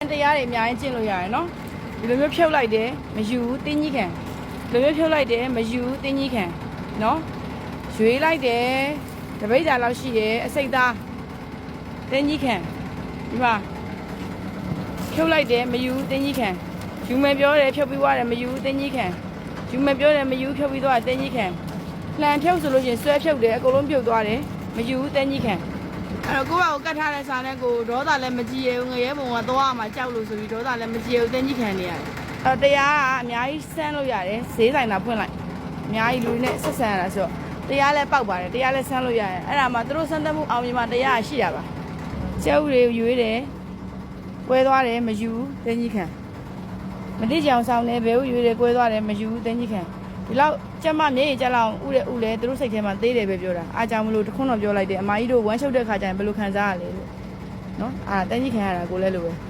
တရားတွေအများကြီးကျင့်လို့ရတယ်နော်ဒီလိုမျိုးဖြုတ်လိုက်တယ်မယူဘူးတင်းကြီးခံဒီလိုမျိုးဖြုတ်လိုက်တယ်မယူဘူးတင်းကြီးခံနော်ရွေးလိုက်တယ်တပိတ်တာလောက်ရှိတယ်အစိတ်သားတင်းကြီးခံဒီမှာဖြုတ်လိုက်တယ်မယူဘူးတင်းကြီးခံယူမယ်ပြောတယ်ဖြုတ်ပြီးသွားတယ်မယူဘူးတင်းကြီးခံယူမယ်ပြောတယ်မယူဖြုတ်ပြီးသွားတယ်တင်းကြီးခံလှန်ဖြုတ်ဆိုလို့ရှိရင်ဆွဲဖြုတ်တယ်အကုန်လုံးပြုတ်သွားတယ်မယူဘူးတင်းကြီးခံအဲ့တော့ကိုယ့်ဘာကိုကတ်ထားတဲ့စာနဲ့ကိုဒေါသလည်းမကြည့်ရဘူးငရဲဘုံကသွားမှကြောက်လို့ဆိုပြီးဒေါသလည်းမကြည့်ရဘူးတင်းကြီးခံနေရတယ်အဲ့တော့တရားကအများကြီးစမ်းလို့ရတယ်ဈေးဆိုင်လာဖွင့်လိုက်အများကြီးလူတွေနဲ့ဆက်ဆံရတာဆိုတော့တရားလည်းပေါက်ပါတယ်တရားလည်းစမ်းလို့ရတယ်အဲ့ဒါမှသူတို့စမ်းသပ်မှုအောင်မြင်မှတရားရှိတာပါကျဲဥတွေရွေးတယ်ကွဲသွားတယ်မယူတင်းကြီးခံမတိကြအောင်ဆောင်တယ်ဘဲဥရွေးတယ်ကွဲသွားတယ်မယူတင်းကြီးခံဒီလောက်ကျမမျက်ရည်ကျလောက်ဥတဲ့ဥလဲသူတို့စိတ်ထဲမှာသေးတယ်ပဲပြောတာအားကြောင့်မလို့တခွန်းတော့ပြောလိုက်တယ်အမကြီးတို့ဝမ်းချုပ်တဲ့ခါကျရင်ဘယ်လိုခံစားရလဲလို့နော်တင်းကြီးခံရတာကိုလည်းလိုပဲ